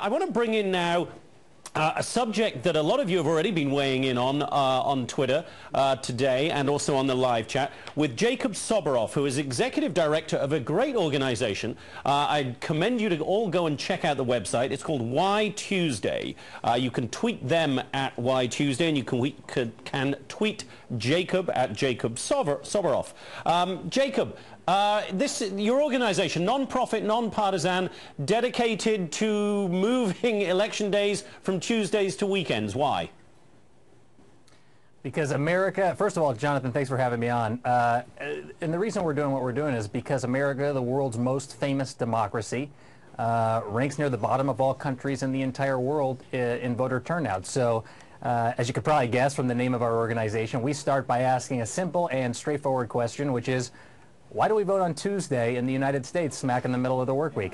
I want to bring in now a subject that a lot of you have already been weighing in on Twitter today and also on the live chat with Jacob Soboroff, who is Executive Director of a great organization. I commend you to all go and check out the website. It's called Why Tuesday. You can tweet them at Why Tuesday, and you can tweet Jacob at Jacob Soboroff. Jacob, your organization, non-profit, non-partisan, dedicated to moving election days from Tuesdays to weekends. Why? Because America, first of all, Jonathan, thanks for having me on. And the reason we're doing what we're doing is because America, the world's most famous democracy, ranks near the bottom of all countries in the entire world in voter turnout. So, as you could probably guess from the name of our organization, we start by asking a simple and straightforward question, which is, why do we vote on Tuesday in the United States, smack in the middle of the work week?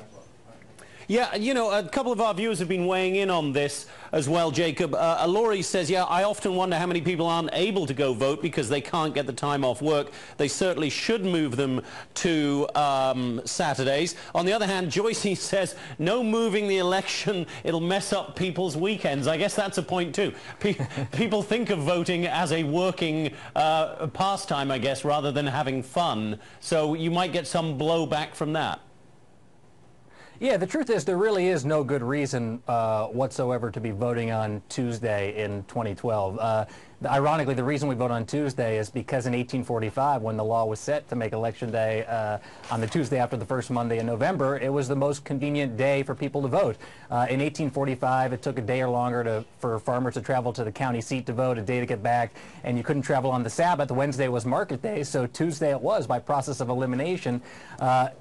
Yeah, you know, a couple of our viewers have been weighing in on this as well, Jacob. Laurie says, yeah, I often wonder how many people aren't able to go vote because they can't get the time off work. They certainly should move them to Saturdays. On the other hand, Joycey says, no moving the election, it'll mess up people's weekends. I guess that's a point too. People think of voting as a working pastime, I guess, rather than having fun. So you might get some blowback from that. Yeah, the truth is there really is no good reason whatsoever to be voting on Tuesday in 2012. Ironically, the reason we vote on Tuesday is because in 1845, when the law was set to make Election Day on the Tuesday after the first Monday in November, it was the most convenient day for people to vote. In 1845, it took a day or longer for farmers to travel to the county seat to vote, a day to get back, and you couldn't travel on the Sabbath. Wednesday was market day, so Tuesday it was by process of elimination.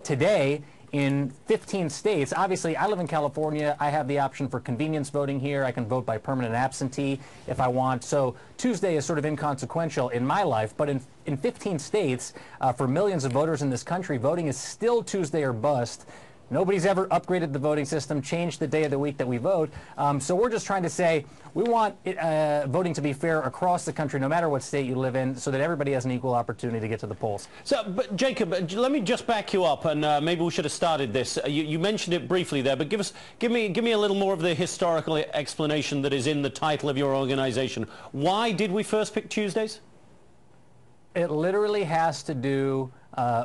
Today, in 15 states, obviously I live in California, I have the option for convenience voting here. I can vote by permanent absentee if I want. So Tuesday is sort of inconsequential in my life, but in 15 states, for millions of voters in this country, voting is still Tuesday or bust. Nobody's ever upgraded the voting system, changed the day of the week that we vote. So we're just trying to say we want voting to be fair across the country, no matter what state you live in, so that everybody has an equal opportunity to get to the polls. So, but Jacob, let me just back you up, and maybe we should have started this. You mentioned it briefly there, but give me a little more of the historical explanation that is in the title of your organization. Why did we first pick Tuesdays? It literally has to do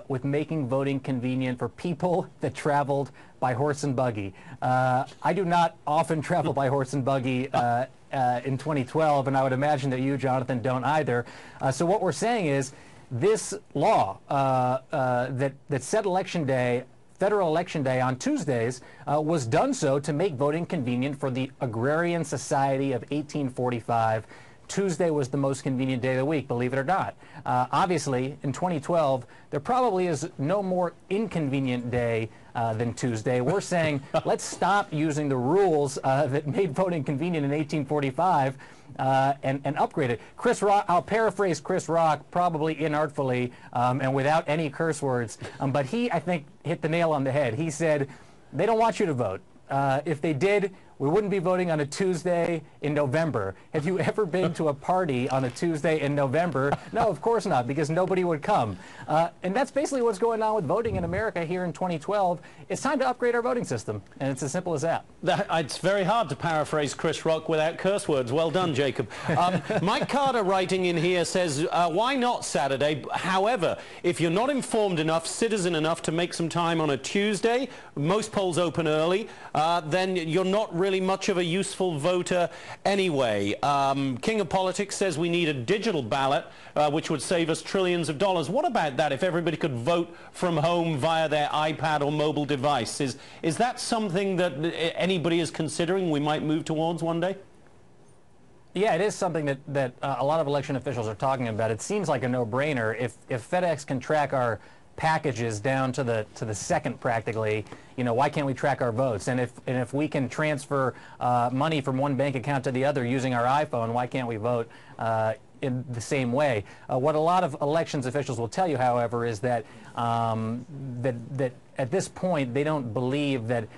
with making voting convenient for people that traveled by horse and buggy. I do not often travel by horse and buggy in 2012, and I would imagine that you, Jonathan, don't either. So what we're saying is this law that set election day, federal election day on Tuesdays, was done so to make voting convenient for the agrarian society of 1845. Tuesday was the most convenient day of the week, believe it or not. Obviously, in 2012, there probably is no more inconvenient day than Tuesday. We're saying, let's stop using the rules that made voting convenient in 1845 and upgrade it. Chris Rock, I'll paraphrase Chris Rock, probably inartfully and without any curse words, but he, I think, hit the nail on the head. He said, they don't want you to vote. If they did, we wouldn't be voting on a Tuesday in November. Have you ever been to a party on a Tuesday in November? No, of course not, because nobody would come. And that's basically what's going on with voting in America here in 2012. It's time to upgrade our voting system, and it's as simple as that. It's very hard to paraphrase Chris Rock without curse words. Well done, Jacob. Mike Carter writing in here says, why not Saturday? However, if you're not informed enough, citizen enough to make some time on a Tuesday, most polls open early, then you're not really much of a useful voter anyway. King of Politics says we need a digital ballot, which would save us trillions of dollars. What about that if everybody could vote from home via their iPad or mobile device? Is that something that anybody is considering we might move towards one day? Yeah, it is something that a lot of election officials are talking about. It seems like a no-brainer. If FedEx can track our packages down to the second practically, you know, why can't we track our votes? And if we can transfer money from one bank account to the other using our iPhone, why can't we vote in the same way? What a lot of elections officials will tell you, however, is that that at this point they don't believe that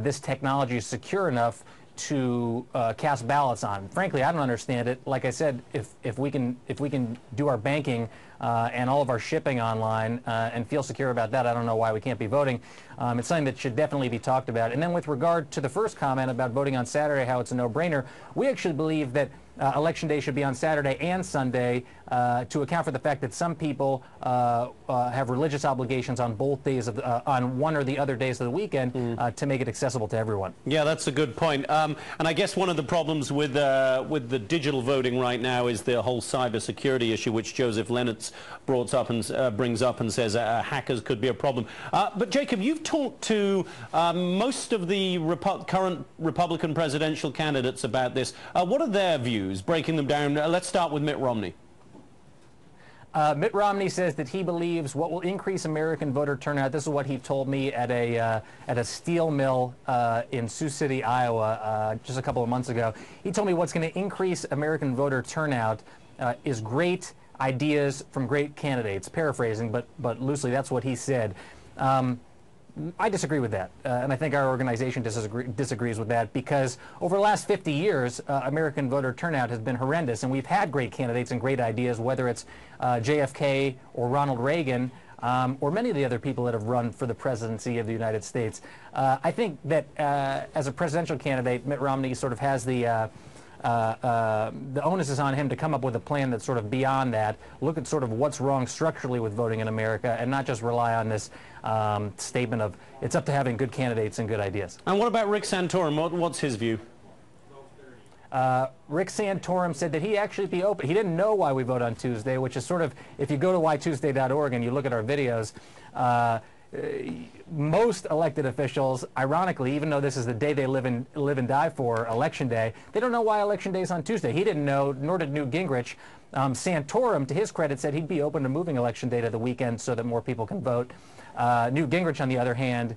this technology is secure enough to cast ballots on. Frankly, I don't understand it. Like I said, if we can do our banking and all of our shipping online and feel secure about that. I don't know why we can't be voting. It's something that should definitely be talked about. And then with regard to the first comment about voting on Saturday, how it's a no-brainer, we actually believe that Election Day should be on Saturday and Sunday to account for the fact that some people have religious obligations on both days of on one or the other days of the weekend to make it accessible to everyone. Yeah, that's a good point. And I guess one of the problems with the digital voting right now is the whole cybersecurity issue, which Joseph Lennertz brings up and says hackers could be a problem. But Jacob, you've talked to most of the current Republican presidential candidates about this. What are their views? Breaking them down, let's start with Mitt Romney. Mitt Romney says that he believes what will increase American voter turnout, this is what he told me at a steel mill in Sioux City, Iowa, just a couple of months ago. He told me what's going to increase American voter turnout is great ideas from great candidates. Paraphrasing, but loosely, that's what he said. I disagree with that, and I think our organization disagrees with that, because over the last 50 years, American voter turnout has been horrendous, and we've had great candidates and great ideas, whether it's JFK or Ronald Reagan, or many of the other people that have run for the presidency of the United States. I think that as a presidential candidate, Mitt Romney sort of has the onus is on him to come up with a plan that's sort of beyond that, look at sort of what's wrong structurally with voting in America, and not just rely on this statement of it's up to having good candidates and good ideas. And what about Rick Santorum? What's his view? Rick Santorum said that he actually be open. He didn't know why we vote on Tuesday, which is sort of, if you go to whytuesday.org and you look at our videos, most elected officials, ironically, even though this is the day they live and die for, Election Day, they don't know why Election Day is on Tuesday. He didn't know, nor did Newt Gingrich. Santorum, to his credit, said he'd be open to moving Election Day to the weekend so that more people can vote. Newt Gingrich, on the other hand,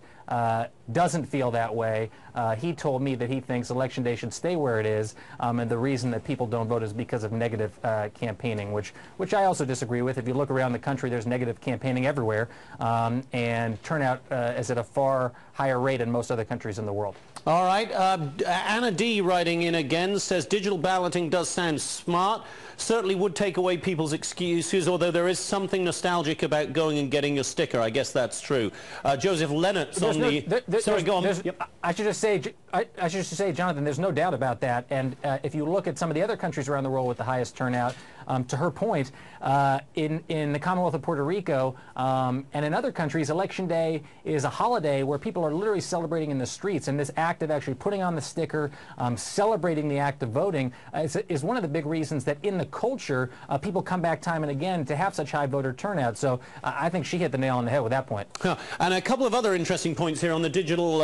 doesn't feel that way. He told me that he thinks Election Day should stay where it is, and the reason that people don't vote is because of negative campaigning, which I also disagree with. If you look around the country, there's negative campaigning everywhere, and turnout is at a far higher rate in most other countries in the world. All right. Anna D. writing in again says digital balloting does sound smart. Certainly would take away people's excuses, although there is something nostalgic about going and getting your sticker. I guess that's true. Joseph Lennertz on the... Sorry, go on. Yep. I should just say, Jonathan, there's no doubt about that. And if you look at some of the other countries around the world with the highest turnout, to her point, in the Commonwealth of Puerto Rico and in other countries, Election Day is a holiday where people are literally celebrating in the streets. And this act of actually putting on the sticker, celebrating the act of voting, is one of the big reasons that in the culture, people come back time and again to have such high voter turnout. So I think she hit the nail on the head with that point. And a couple of other interesting points here on the digital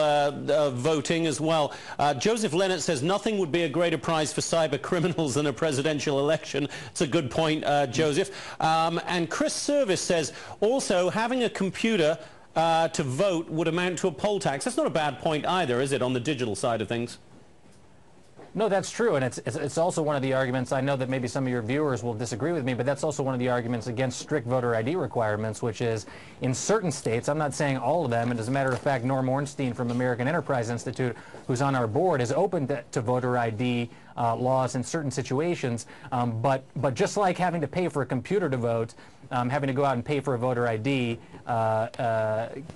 voting as well. Joseph Lennertz says nothing would be a greater prize for cyber criminals than a presidential election. It's a good point, Joseph. And Chris Service says also having a computer to vote would amount to a poll tax. That's not a bad point either, is it, on the digital side of things? No, that's true, and it's also one of the arguments. I know that maybe some of your viewers will disagree with me, but that's also one of the arguments against strict voter ID requirements, which is in certain states, I'm not saying all of them, and as a matter of fact, Norm Ornstein from American Enterprise Institute, who's on our board, is open to voter ID laws in certain situations, but just like having to pay for a computer to vote, having to go out and pay for a voter ID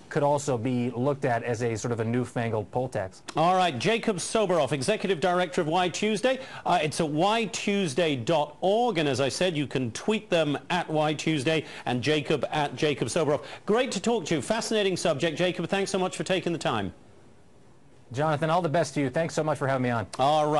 could also be looked at as a sort of a newfangled poll tax. All right, Jacob Soboroff, Executive Director of Why Tuesday. It's at whytuesday.org, and as I said, you can tweet them at Why Tuesday and Jacob at Jacob Soboroff. Great to talk to you. Fascinating subject. Jacob, thanks so much for taking the time. Jonathan, all the best to you. Thanks so much for having me on. All right.